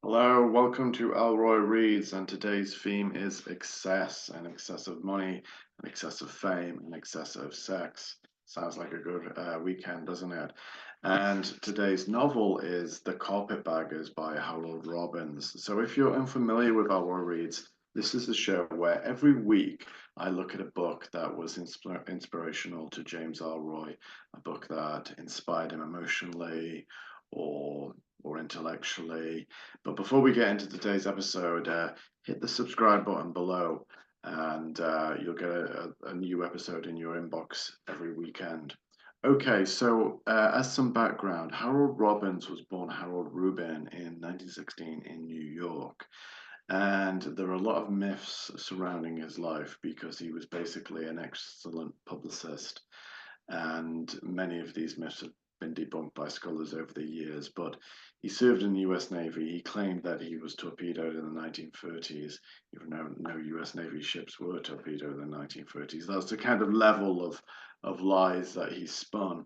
Hello, welcome to Ellroy Reads, and today's theme is excess and excessive money, and excessive fame, and excessive sex. Sounds like a good weekend, doesn't it? And today's novel is The Carpetbaggers by Harold Robbins. So if you're unfamiliar with Ellroy Reads, this is the show where every week I look at a book that was inspirational to James Ellroy, a book that inspired him emotionally or or intellectually. But before we get into today's episode, hit the subscribe button below and you'll get a new episode in your inbox every weekend. Okay, so as some background, Harold Robbins was born Harold Rubin in 1916 in New York. And there are a lot of myths surrounding his life because he was basically an excellent publicist. And many of these myths have been debunked by scholars over the years. But he served in the US Navy. He claimed that he was torpedoed in the 1930s, even though no US Navy ships were torpedoed in the 1930s. That's the kind of level of lies that he spun.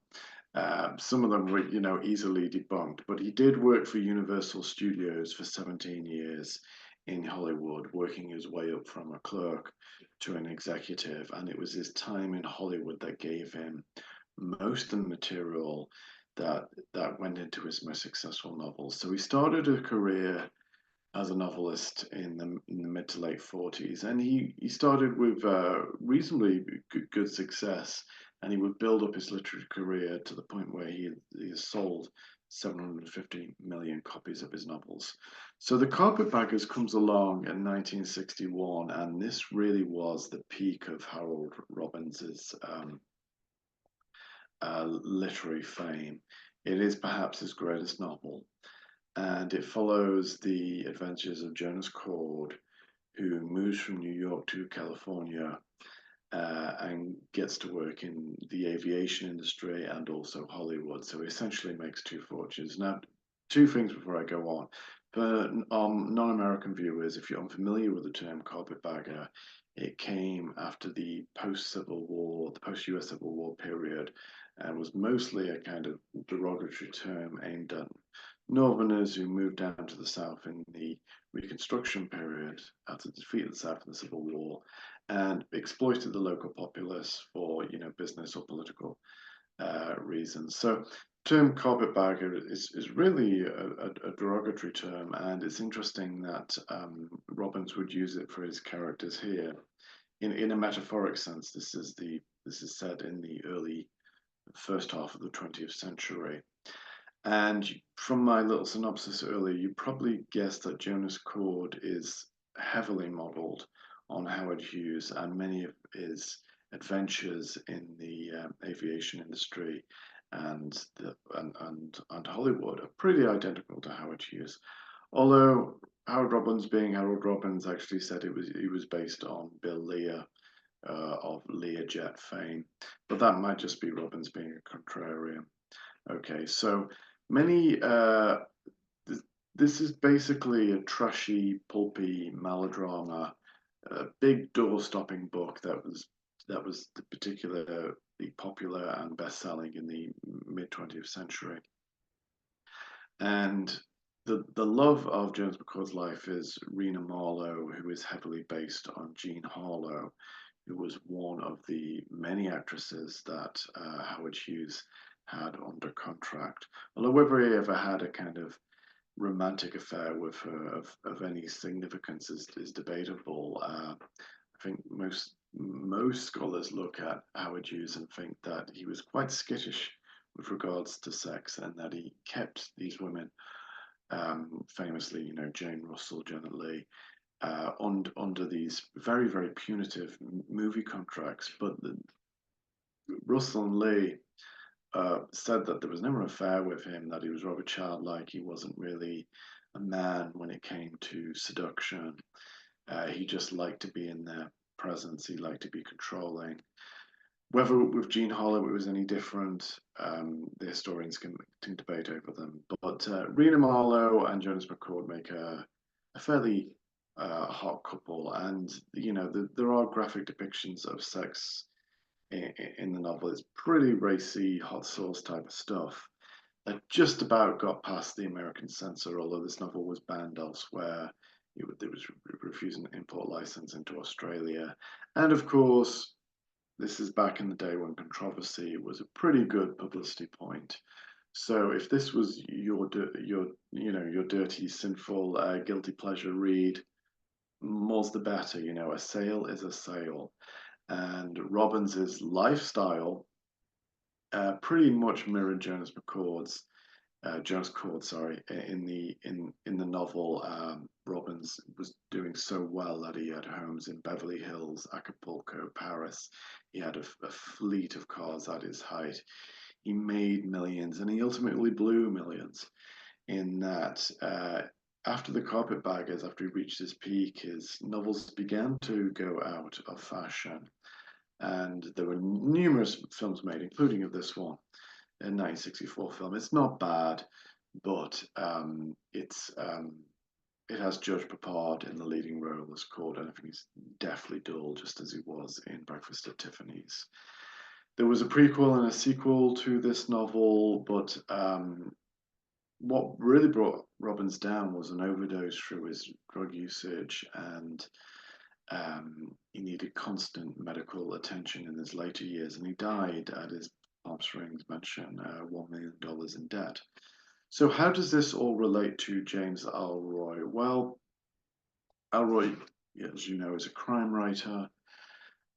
Some of them were, easily debunked. But he did work for Universal Studios for 17 years in Hollywood, working his way up from a clerk to an executive. And it was his time in Hollywood that gave him most of the material that went into his most successful novels. So he started a career as a novelist in the mid to late 40s, and he started with reasonably good success, and he would build up his literary career to the point where he has sold 750 million copies of his novels. So The Carpetbaggers comes along in 1961, and this really was the peak of Harold Robbins's literary fame. It is perhaps his greatest novel, and it follows the adventures of Jonas Cord, who moves from New York to California and gets to work in the aviation industry and also Hollywood. So he essentially makes two fortunes. Now, two things before I go on. For non-American viewers, if you're unfamiliar with the term carpetbagger, it came after the post-Civil War, the post-US Civil War period, and was mostly a kind of derogatory term aimed at Northerners who moved down to the South in the Reconstruction period after the defeat of the South in the Civil War, and exploited the local populace for business or political reasons. So term carpetbagger is really a derogatory term, and it's interesting that Robbins would use it for his characters here. In a metaphoric sense, this is said in the early first half of the 20th century. And from my little synopsis earlier, you probably guessed that Jonas Cord is heavily modeled on Howard Hughes, and many of his adventures in the aviation industry and Hollywood are pretty identical to Howard Hughes. Although Harold Robbins, being Harold Robbins, actually said he was based on Bill Lear of Learjet fame, but that might just be Robbins being a contrarian. Okay, so many. This is basically a trashy, pulpy melodrama, a big door-stopping book that was particularly popular and best-selling in the mid 20th century. And the love of James McCord's life is Rena Marlowe, who is heavily based on Jean Harlow, who was one of the many actresses that Howard Hughes had under contract. Although whether he ever had a kind of romantic affair with her of any significance is debatable. I think most scholars look at Howard Hughes and think that he was quite skittish with regards to sex, and that he kept these women, famously, Jane Russell, Janet Leigh, under these very, very punitive movie contracts. But Russell and Leigh said that there was never an affair with him, that he was rather childlike. He wasn't really a man when it came to seduction. He just liked to be in their presence. He liked to be controlling. Whether with Jean Harlow it was any different, the historians can debate over them. But Rena Marlowe and Jonas McCord make a fairly hot couple, and there are graphic depictions of sex in the novel. It's pretty racy, hot sauce type of stuff. just about got past the American censor, although this novel was banned elsewhere. It was refusing an import license into Australia. And of course, this is back in the day when controversy was a pretty good publicity point. So if this was your dirty, sinful, guilty pleasure read, more's the better. A sale is a sale, and Robbins's lifestyle pretty much mirrored Jonas Cord, sorry, in the novel. Robbins was doing so well that he had homes in Beverly Hills, Acapulco, Paris. He had a fleet of cars at his height. He made millions, and he ultimately blew millions. In that, after the Carpetbaggers, after he reached his peak, his novels began to go out of fashion, and there were numerous films made, including of this one, a 1964 film. It's not bad, but it has Judge Papard in the leading role as Cord, and I think he's definitely dull, just as he was in Breakfast at Tiffany's. There was a prequel and a sequel to this novel, but what really brought Robbins down was an overdose through his drug usage, and he needed constant medical attention in his later years, and he died at his Palm Springs mansion, $1 million in debt. So, how does this all relate to James Ellroy? Well, Ellroy, as you know, is a crime writer,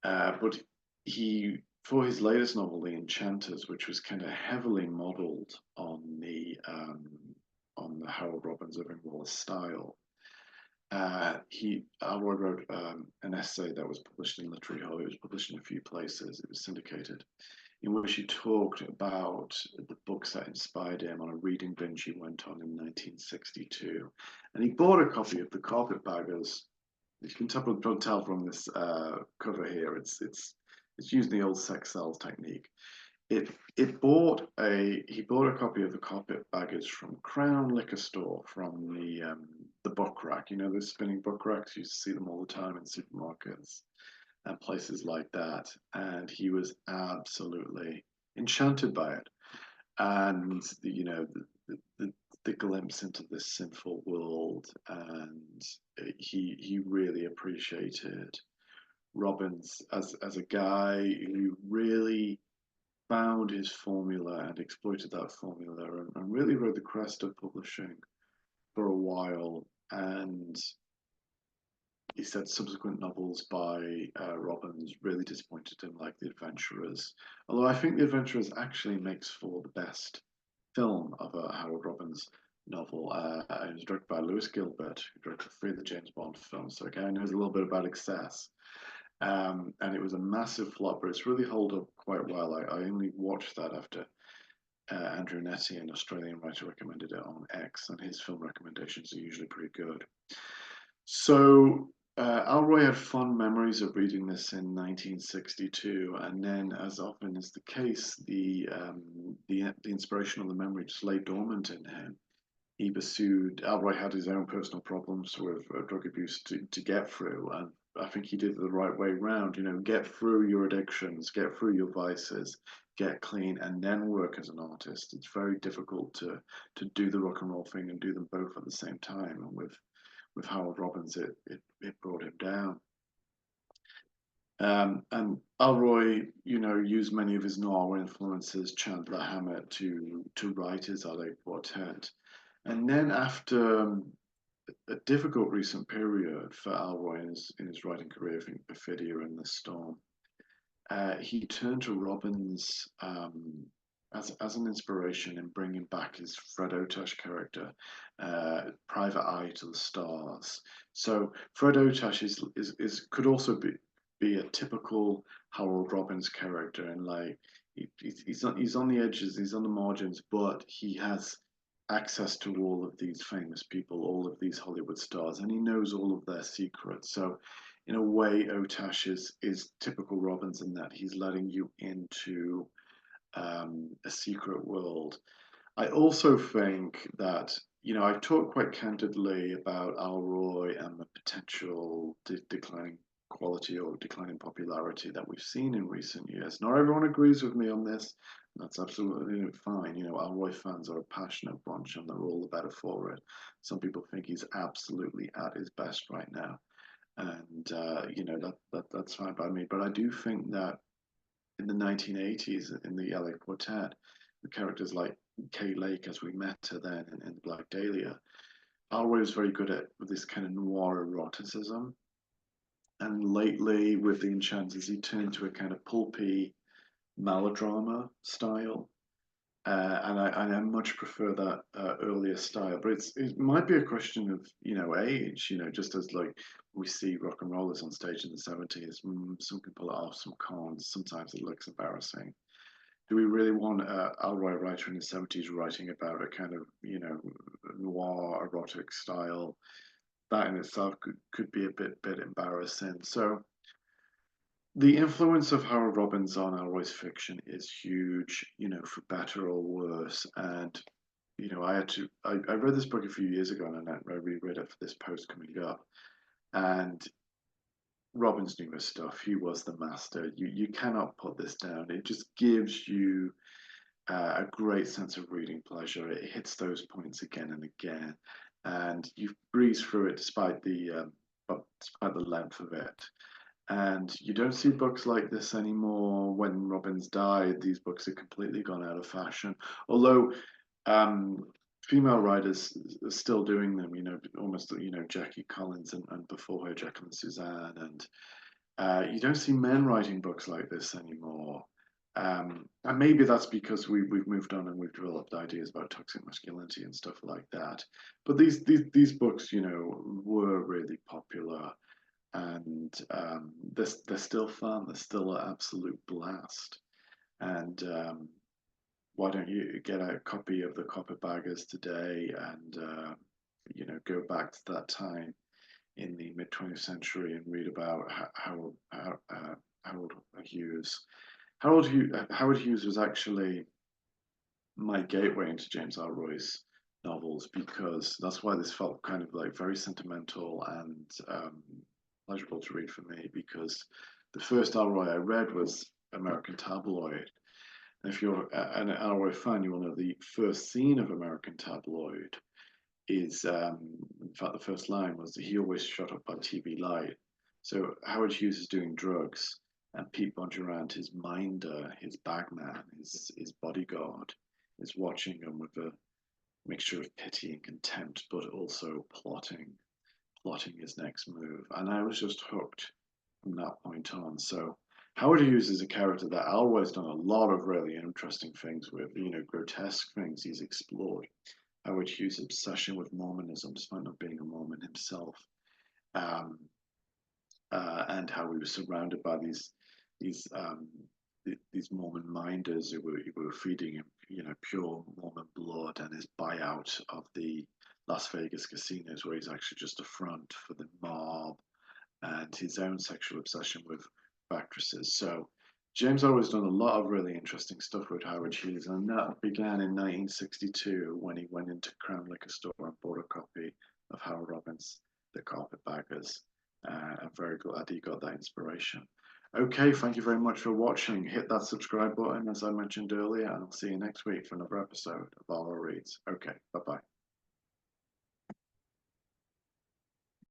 but for his latest novel, The Enchanters, which was kind of heavily modelled on the Harold Robbins Irving Wallace style, Ellroy wrote an essay that was published in Literary Hall. It was published in a few places. It was syndicated, in which he talked about the books that inspired him on a reading binge he went on in 1962. And he bought a copy of The Carpetbaggers. You can tell from this cover here, it's using the old sex cells technique. He bought a copy of The Carpetbaggers from Crown Liquor Store, from the book rack. The spinning book racks. You used to see them all the time in supermarkets and places like that. And he was absolutely enchanted by it. And the glimpse into this sinful world, and he really appreciated Robbins as a guy who really found his formula and exploited that formula, and really rode the crest of publishing for a while. And he said subsequent novels by Robbins really disappointed him, like The Adventurers. Although I think The Adventurers actually makes for the best film of a Harold Robbins novel. It was directed by Lewis Gilbert, who directed 3 of the James Bond films. So again, knows a little bit about excess. And it was a massive flop, but it's really held up quite well. I only watched that after Andrew Nettie, an Australian writer, recommended it on X, and his film recommendations are usually pretty good. So Ellroy had fond memories of reading this in 1962, and then, as often is the case, the inspiration or the memory just lay dormant in him. He pursued. Ellroy had his own personal problems with drug abuse to get through, and I think he did it the right way round. Get through your addictions, get through your vices, get clean, and then work as an artist. It's very difficult to do the rock and roll thing and do them both at the same time. And with Harold Robbins, it brought him down. And Ellroy, used many of his noir influences, Chandler Hammett, to write his LA Quartet. And then after a difficult recent period for Ellroy in his writing career, I think Perfidia and The Storm, he turned to Robbins as an inspiration in bringing back his Fred Otash character, Private Eye to the Stars. So Fred Otash could also be a typical Harold Robbins character, and he's on the edges, he's on the margins, but he has access to all of these famous people, all of these Hollywood stars, and he knows all of their secrets. So in a way, Otash is typical Robbins in that he's letting you into a secret world. I also think that, I've talked quite candidly about Ellroy and the potential declining quality or declining popularity that we've seen in recent years. Not everyone agrees with me on this. That's absolutely fine. You know, Ellroy fans are a passionate bunch, and they're all the better for it. Some people think he's absolutely at his best right now, and you know that's fine by me. But I do think that in the 1980s, in the LA Quartet, the characters like Kay Lake, as we met her then in Black Dahlia, Ellroy was very good at this kind of noir eroticism. And lately, with the Enchanters, he turned to a kind of pulpy melodrama style. And I much prefer that earlier style, but it might be a question of age, just as like we see rock and rollers on stage in the 70s, some can pull it off, some can't. Sometimes it looks embarrassing. Do we really want a Ellroy writer in the 70s writing about a kind of noir erotic style? That in itself could be a bit embarrassing. So the influence of Harold Robbins on Ellroy's fiction is huge, for better or worse. And I read this book a few years ago and I reread it for this post coming up. And Robbins knew his stuff. He was the master. You cannot put this down. It just gives you a great sense of reading pleasure. It hits those points again and again, and you breeze through it despite the length of it. And you don't see books like this anymore. When Robbins died, these books had completely gone out of fashion. Although um, female writers are still doing them, almost, Jackie Collins and before her, Jacqueline Suzanne. And you don't see men writing books like this anymore. And maybe that's because we've moved on and we've developed ideas about toxic masculinity and stuff like that. But these books, were really popular, and they're still fun. They're still an absolute blast. And why don't you get a copy of the Carpetbaggers today and go back to that time in the mid 20th century and read about Harold Hughes. Howard Hughes was actually my gateway into James Ellroy's novels because that's why this felt kind of like very sentimental and pleasurable to read for me because the first Ellroy I read was American Tabloid. And if you're an Ellroy fan, you will know the first scene of American Tabloid is, in fact, the first line was he always shot up by TV light. So Howard Hughes is doing drugs, and Pete Bondurant, his minder, his bagman, his bodyguard, is watching him with a mixture of pity and contempt, but also plotting his next move. And I was just hooked from that point on. So Howard Hughes is a character that Ellroy's done a lot of really interesting things with, grotesque things he's explored. Howard Hughes' obsession with Mormonism, despite not being a Mormon himself, um, and how he was surrounded by these these Mormon minders who were feeding him, pure Mormon blood, and his buyout of the Las Vegas casinos, where he's actually just a front for the mob, and his own sexual obsession with actresses. So James always done a lot of really interesting stuff with Howard Hughes, and that began in 1962 when he went into Crown Liquor Store and bought a copy of Harold Robbins' The Carpetbaggers. I'm very glad he got that inspiration. Okay, thank you very much for watching. Hit that subscribe button, as I mentioned earlier, and I'll see you next week for another episode of Ellroy Reads. Okay, bye bye.